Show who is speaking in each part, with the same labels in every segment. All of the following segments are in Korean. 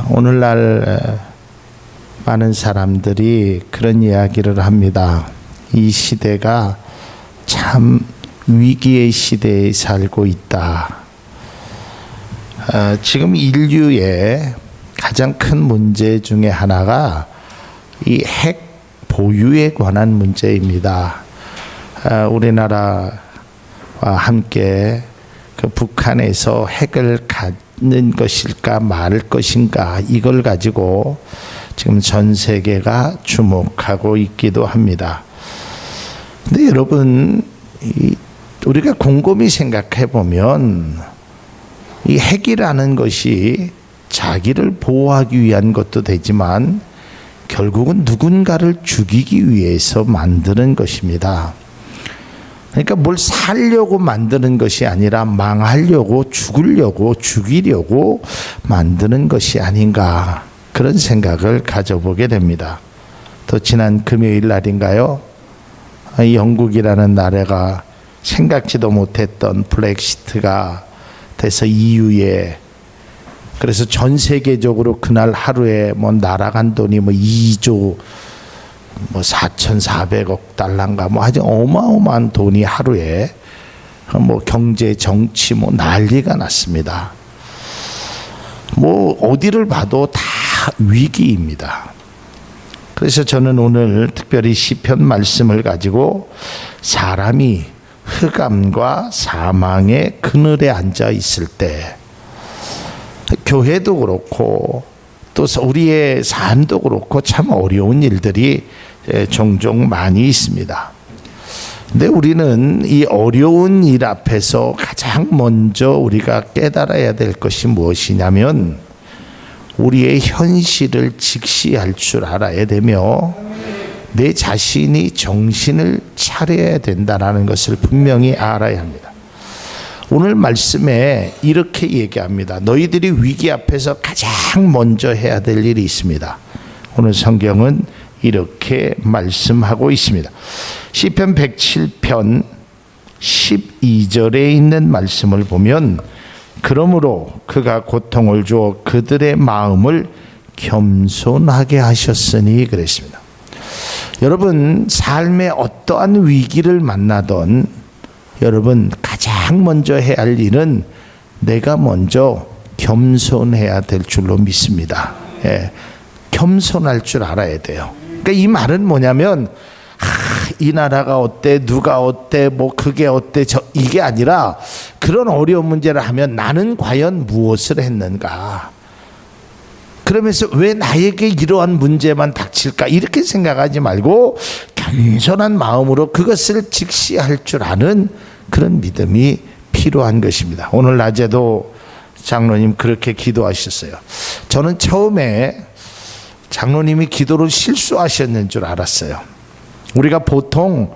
Speaker 1: 오늘날 많은 사람들이 그런 이야기를 합니다. 이 시대가 참 위기의 시대에 살고 있다. 지금 인류의 가장 큰 문제 중에 하나가 이 핵 보유에 관한 문제입니다. 우리나라와 함께 그 북한에서 핵을 갖는 것일까 말 것인가, 이걸 가지고 지금 전 세계가 주목하고 있기도 합니다. 근데 여러분, 우리가 곰곰이 생각해 보면 이 핵이라는 것이 자기를 보호하기 위한 것도 되지만 결국은 누군가를 죽이기 위해서 만드는 것입니다. 그러니까 뭘 살려고 만드는 것이 아니라 망하려고, 죽으려고, 죽이려고 만드는 것이 아닌가, 그런 생각을 가져보게 됩니다. 또 지난 금요일 날인가요? 영국이라는 나라가 생각지도 못했던 브렉시트가 돼서 EU에, 그래서 전 세계적으로 그날 하루에 날아간 돈이 2조 4,400억 달러인가 아주 어마어마한 돈이 하루에 경제, 정치 난리가 났습니다. 어디를 봐도 다 위기입니다. 그래서 저는 오늘 특별히 시편 말씀을 가지고 사람이 흑암과 사망의 그늘에 앉아 있을 때, 교회도 그렇고 또 우리의 삶도 그렇고 참 어려운 일들이 종종 많이 있습니다. 근데 우리는 이 어려운 일 앞에서 가장 먼저 우리가 깨달아야 될 것이 무엇이냐면 우리의 현실을 직시할 줄 알아야 되며 내 자신이 정신을 차려야 된다는 것을 분명히 알아야 합니다. 오늘 말씀에 이렇게 얘기합니다. 너희들이 위기 앞에서 가장 먼저 해야 될 일이 있습니다. 오늘 성경은 이렇게 말씀하고 있습니다. 시편 107편 12절에 있는 말씀을 보면, 그러므로 그가 고통을 주어 그들의 마음을 겸손하게 하셨으니, 그랬습니다. 여러분, 삶의 어떠한 위기를 만나던 여러분 가장 먼저 해야 할 일은 내가 먼저 겸손해야 될 줄로 믿습니다. 겸손할 줄 알아야 돼요. 그러니까 이 말은 뭐냐면 이 나라가 어때, 누가 어때, 그게 어때, 이게 아니라 그런 어려운 문제를 하면 나는 과연 무엇을 했는가, 그러면서 왜 나에게 이러한 문제만 닥칠까, 이렇게 생각하지 말고 겸손한 마음으로 그것을 직시할 줄 아는 그런 믿음이 필요한 것입니다. 오늘 낮에도 장로님 그렇게 기도하셨어요. 저는 처음에 장로님이 기도를 실수하셨는 줄 알았어요. 우리가 보통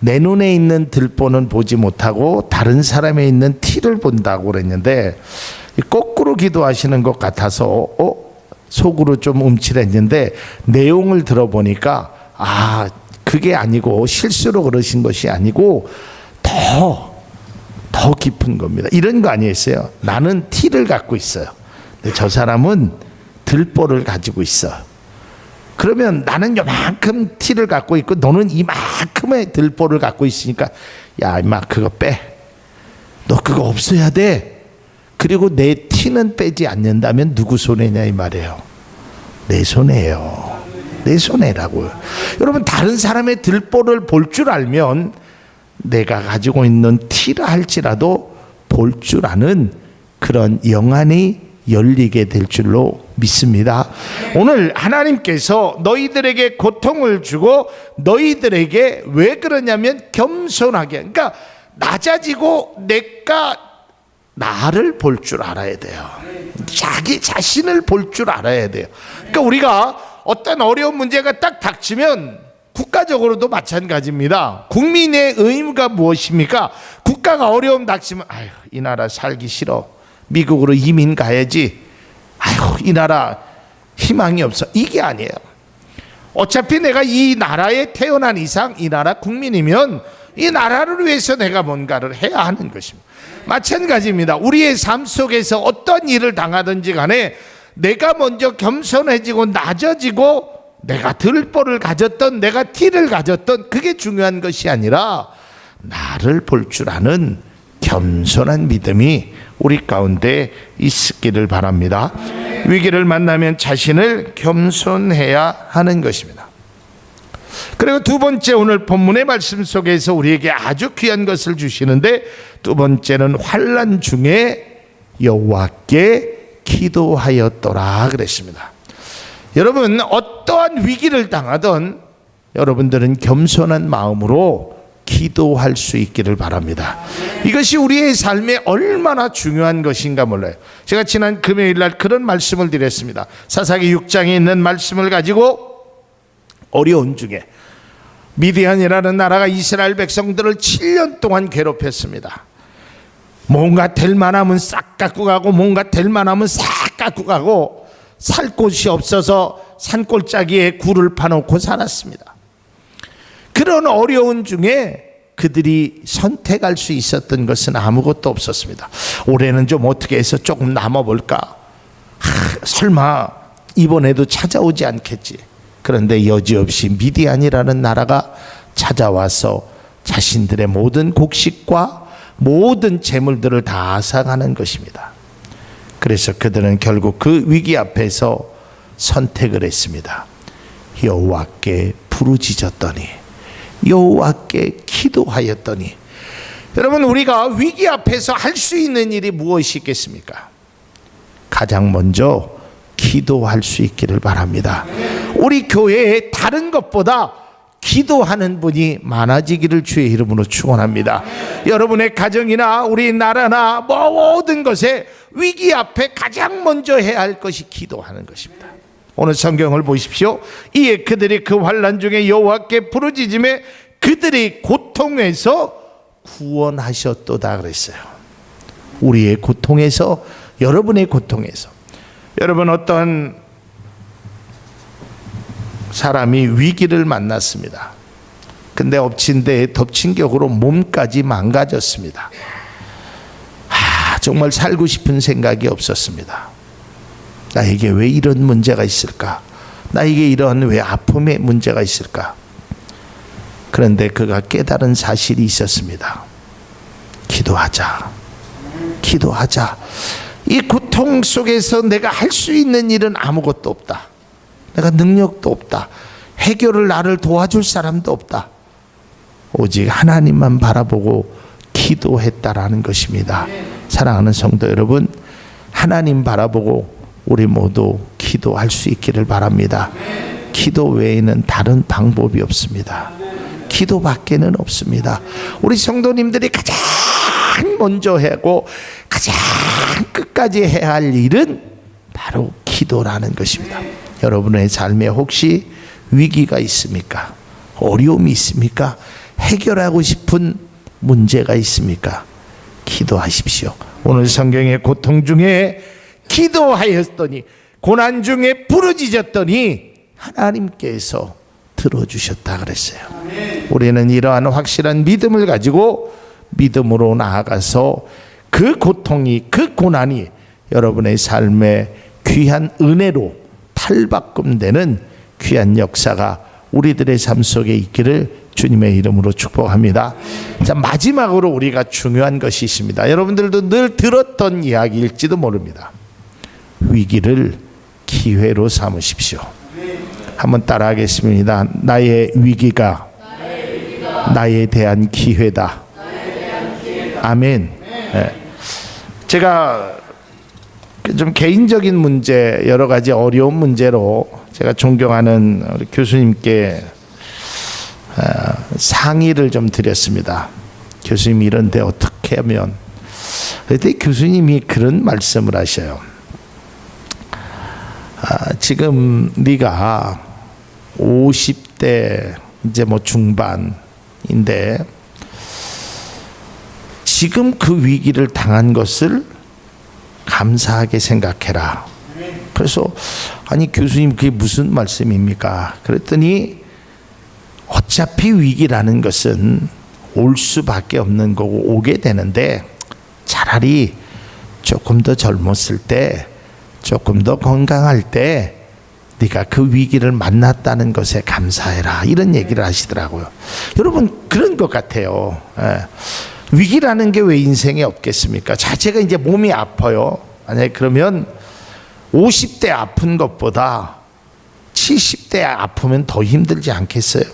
Speaker 1: 내 눈에 있는 들보는 보지 못하고 다른 사람에 있는 티를 본다고 그랬는데, 거꾸로 기도하시는 것 같아서 속으로 좀 움찔했는데 내용을 들어보니까 그게 아니고, 실수로 그러신 것이 아니고 더 깊은 겁니다. 이런 거 아니었어요. 나는 티를 갖고 있어요. 근데 저 사람은 들보를 가지고 있어. 그러면 나는 요만큼 티를 갖고 있고 너는 이만큼의 들보를 갖고 있으니까, 야 임마 그거 빼. 너 그거 없어야 돼. 그리고 내 티는 빼지 않는다면 누구 손해냐 이 말이에요. 내 손해예요. 내 손해라고요. 여러분, 다른 사람의 들보를 볼 줄 알면 내가 가지고 있는 티라 할지라도 볼 줄 아는 그런 영안이 열리게 될 줄로 믿습니다. 오늘 하나님께서 너희들에게 고통을 주고 너희들에게 왜 그러냐면 겸손하게, 그러니까 낮아지고 내가 나를 볼 줄 알아야 돼요. 자기 자신을 볼 줄 알아야 돼요. 그러니까 우리가 어떤 어려운 문제가 딱 닥치면, 국가적으로도 마찬가지입니다. 국민의 의무가 무엇입니까? 국가가 어려움 닥치면 이 나라 살기 싫어, 미국으로 이민 가야지, 이 나라 희망이 없어, 이게 아니에요. 어차피 내가 이 나라에 태어난 이상 이 나라 국민이면 이 나라를 위해서 내가 뭔가를 해야 하는 것입니다. 마찬가지입니다. 우리의 삶 속에서 어떤 일을 당하든지 간에 내가 먼저 겸손해지고 낮아지고 내가 들보를 가졌던 내가 티를 가졌던 그게 중요한 것이 아니라 나를 볼 줄 아는 겸손한 믿음이 우리 가운데 있기를 바랍니다. 위기를 만나면 자신을 겸손해야 하는 것입니다. 그리고 두 번째, 오늘 본문의 말씀 속에서 우리에게 아주 귀한 것을 주시는데, 두 번째는 환난 중에 여호와께 기도하였더라 그랬습니다. 여러분, 어떠한 위기를 당하든 여러분들은 겸손한 마음으로 기도할 수 있기를 바랍니다. 이것이 우리의 삶에 얼마나 중요한 것인가 몰라요. 제가 지난 금요일 날 그런 말씀을 드렸습니다. 사사기 6장에 있는 말씀을 가지고 어려운 중에 미디안이라는 나라가 이스라엘 백성들을 7년 동안 괴롭혔습니다. 뭔가 될 만하면 싹 갖고 가고 뭔가 될 만하면 싹 갖고 가고 살 곳이 없어서 산골짜기에 굴을 파놓고 살았습니다. 그런 어려운 중에 그들이 선택할 수 있었던 것은 아무것도 없었습니다. 올해는 좀 어떻게 해서 조금 남아볼까? 설마 이번에도 찾아오지 않겠지. 그런데 여지없이 미디안이라는 나라가 찾아와서 자신들의 모든 곡식과 모든 재물들을 다 앗아가는 것입니다. 그래서 그들은 결국 그 위기 앞에서 선택을 했습니다. 여호와께 부르짖었더니, 여호와께 기도하였더니. 여러분, 우리가 위기 앞에서 할 수 있는 일이 무엇이 있겠습니까? 가장 먼저 기도할 수 있기를 바랍니다. 우리 교회에 다른 것보다 기도하는 분이 많아지기를 주의 이름으로 축원합니다. 여러분의 가정이나 우리 나라나 모든 것에 위기 앞에 가장 먼저 해야 할 것이 기도하는 것입니다. 오늘 성경을 보십시오. 이에 그들이 그 환난 중에 여호와께 부르짖음에 그들이 고통에서 구원하셨도다 그랬어요. 우리의 고통에서, 여러분의 고통에서. 여러분, 어떤 사람이 위기를 만났습니다. 근데 엎친 데에 덮친 격으로 몸까지 망가졌습니다. 정말 살고 싶은 생각이 없었습니다. 나에게 왜 이런 문제가 있을까? 나에게 이런 왜 아픔의 문제가 있을까? 그런데 그가 깨달은 사실이 있었습니다. 기도하자. 기도하자. 이 고통 속에서 내가 할 수 있는 일은 아무것도 없다. 내가 능력도 없다. 해결을 나를 도와줄 사람도 없다. 오직 하나님만 바라보고 기도했다라는 것입니다. 사랑하는 성도 여러분, 하나님 바라보고 우리 모두 기도할 수 있기를 바랍니다. 기도 외에는 다른 방법이 없습니다. 기도밖에는 없습니다. 우리 성도님들이 가장 먼저 하고 가장 끝까지 해야 할 일은 바로 기도라는 것입니다. 여러분의 삶에 혹시 위기가 있습니까? 어려움이 있습니까? 해결하고 싶은 문제가 있습니까? 기도하십시오. 오늘 성경의 고통 중에 기도하였더니, 고난 중에 부르짖었더니 하나님께서 들어주셨다 그랬어요. 우리는 이러한 확실한 믿음을 가지고 믿음으로 나아가서 그 고통이, 그 고난이 여러분의 삶에 귀한 은혜로 탈바꿈되는 귀한 역사가 우리들의 삶 속에 있기를 주님의 이름으로 축복합니다. 자, 마지막으로 우리가 중요한 것이 있습니다. 여러분들도 늘 들었던 이야기일지도 모릅니다. 위기를 기회로 삼으십시오. 한번 따라하겠습니다. 나의 위기가 나에 대한 기회다. 아멘. 네. 제가 좀 개인적인 문제, 여러 가지 어려운 문제로 제가 존경하는 우리 교수님께 상의를 좀 드렸습니다. 교수님, 이런데 어떻게 하면. 그때 교수님이 그런 말씀을 하셔요. 지금 네가 50대 이제 뭐 중반인데 지금 그 위기를 당한 것을 감사하게 생각해라. 그래서 아니 교수님, 그게 무슨 말씀입니까? 그랬더니 어차피 위기라는 것은 올 수밖에 없는 거고 오게 되는데 차라리 조금 더 젊었을 때 조금 더 건강할 때 네가 그 위기를 만났다는 것에 감사해라, 이런 얘기를 하시더라고요. 여러분, 그런 것 같아요. 위기라는 게 왜 인생에 없겠습니까? 자, 제가 이제 몸이 아파요. 만약에 그러면 50대 아픈 것보다 70대 아프면 더 힘들지 않겠어요?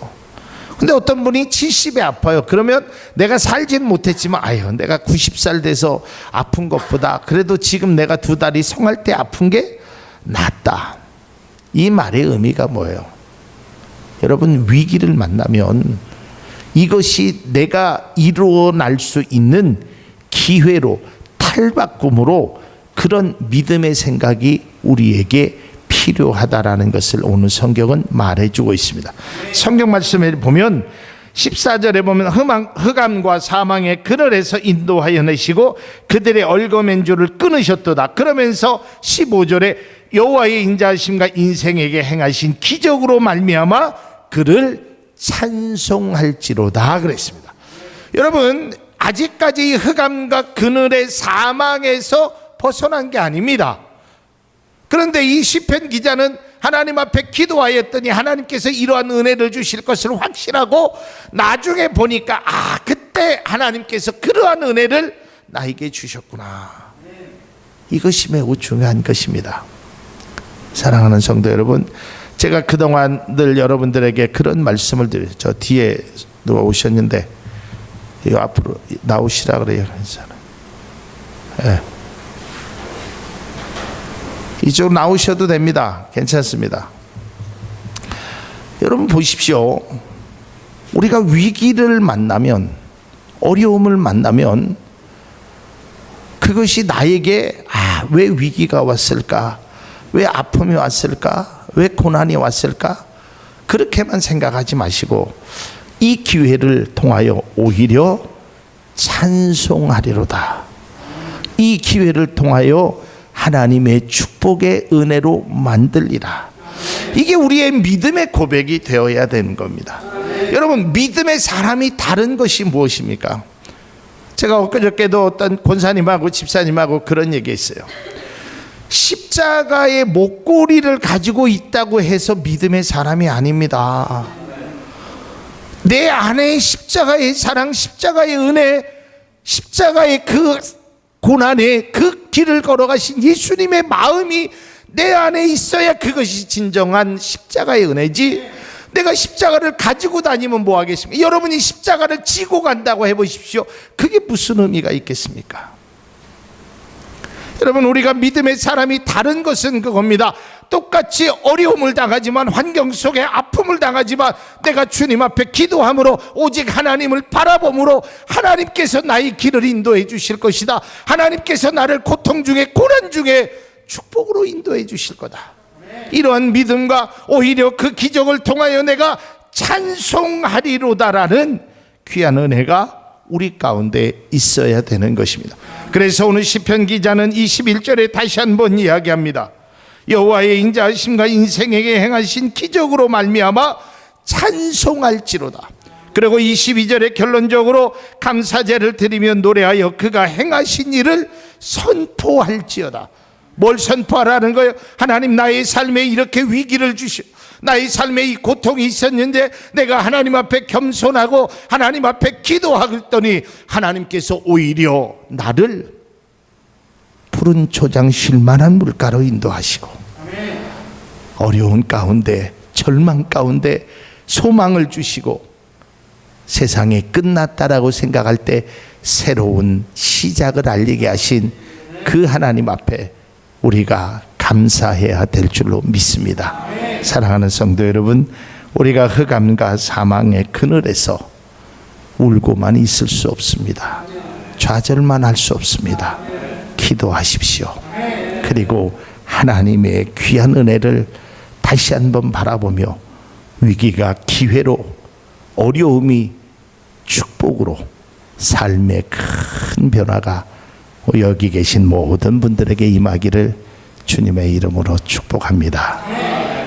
Speaker 1: 근데 어떤 분이 70에 아파요. 그러면 내가 살지는 못했지만 아유, 내가 90살 돼서 아픈 것보다 그래도 지금 내가 2다리 성할 때 아픈 게 낫다. 이 말의 의미가 뭐예요? 여러분, 위기를 만나면 이것이 내가 일어날 수 있는 기회로, 탈바꿈으로 그런 믿음의 생각이 우리에게 필요하다라는 것을 오늘 성경은 말해주고 있습니다. 성경 말씀에 보면 14절에 보면 흑암과 사망의 그늘에서 인도하여 내시고 그들의 얽어맨 줄을 끊으셨도다. 그러면서 15절에 여호와의 인자하심과 인생에게 행하신 기적으로 말미암아 그를 찬송할지로다 그랬습니다. 여러분, 아직까지 흑암과 그늘의 사망에서 벗어난 게 아닙니다. 그런데 이 시편 기자는 하나님 앞에 기도하였더니 하나님께서 이러한 은혜를 주실 것을 확신하고 나중에 보니까 그때 하나님께서 그러한 은혜를 나에게 주셨구나. 이것이 매우 중요한 것입니다. 사랑하는 성도 여러분, 제가 그동안 늘 여러분들에게 그런 말씀을 드려요. 저 뒤에 누가 오셨는데 이 앞으로 나오시라 그래요. 이쪽으로 나오셔도 됩니다. 괜찮습니다. 여러분 보십시오. 우리가 위기를 만나면, 어려움을 만나면 그것이 나에게 왜 위기가 왔을까? 왜 아픔이 왔을까? 왜 고난이 왔을까? 그렇게만 생각하지 마시고 이 기회를 통하여 오히려 찬송하리로다. 이 기회를 통하여 하나님의 축복의 은혜로 만들리라. 이게 우리의 믿음의 고백이 되어야 되는 겁니다. 여러분, 믿음의 사람이 다른 것이 무엇입니까? 제가 엊그저께도 어떤 권사님하고 집사님하고 그런 얘기했어요. 십자가의 목걸이를 가지고 있다고 해서 믿음의 사람이 아닙니다. 내 안에 십자가의 사랑, 십자가의 은혜, 십자가의 그 고난의 그 길을 걸어가신 예수님의 마음이 내 안에 있어야 그것이 진정한 십자가의 은혜지. 내가 십자가를 가지고 다니면 뭐 하겠습니까? 여러분이 십자가를 지고 간다고 해보십시오. 그게 무슨 의미가 있겠습니까? 여러분, 우리가 믿음의 사람이 다른 것은 그겁니다. 똑같이 어려움을 당하지만, 환경 속에 아픔을 당하지만 내가 주님 앞에 기도함으로, 오직 하나님을 바라봄으로 하나님께서 나의 길을 인도해 주실 것이다. 하나님께서 나를 고통 중에, 고난 중에 축복으로 인도해 주실 거다. 이러한 믿음과 오히려 그 기적을 통하여 내가 찬송하리로다라는 귀한 은혜가 우리 가운데 있어야 되는 것입니다. 그래서 오늘 시편 기자는 21절에 다시 한번 이야기합니다. 여호와의 인자하심과 인생에게 행하신 기적으로 말미암아 찬송할지로다. 그리고 22절에 결론적으로 감사제를 드리며 노래하여 그가 행하신 일을 선포할지어다. 뭘 선포하라는 거예요? 하나님, 나의 삶에 이렇게 위기를 주시오. 나의 삶에 이 고통이 있었는데 내가 하나님 앞에 겸손하고 하나님 앞에 기도하더니 하나님께서 오히려 나를 푸른 초장 쉴만한 물가로 인도하시고, 어려운 가운데, 절망 가운데 소망을 주시고, 세상이 끝났다라고 생각할 때 새로운 시작을 알리게 하신 그 하나님 앞에 우리가 감사해야 될 줄로 믿습니다. 사랑하는 성도 여러분, 우리가 흑암과 사망의 그늘에서 울고만 있을 수 없습니다. 좌절만 할 수 없습니다. 기도하십시오. 그리고 하나님의 귀한 은혜를 다시 한번 바라보며 위기가 기회로, 어려움이 축복으로, 삶의 큰 변화가 여기 계신 모든 분들에게 임하기를 주님의 이름으로 축복합니다.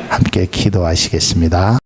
Speaker 1: 함께 기도하시겠습니다.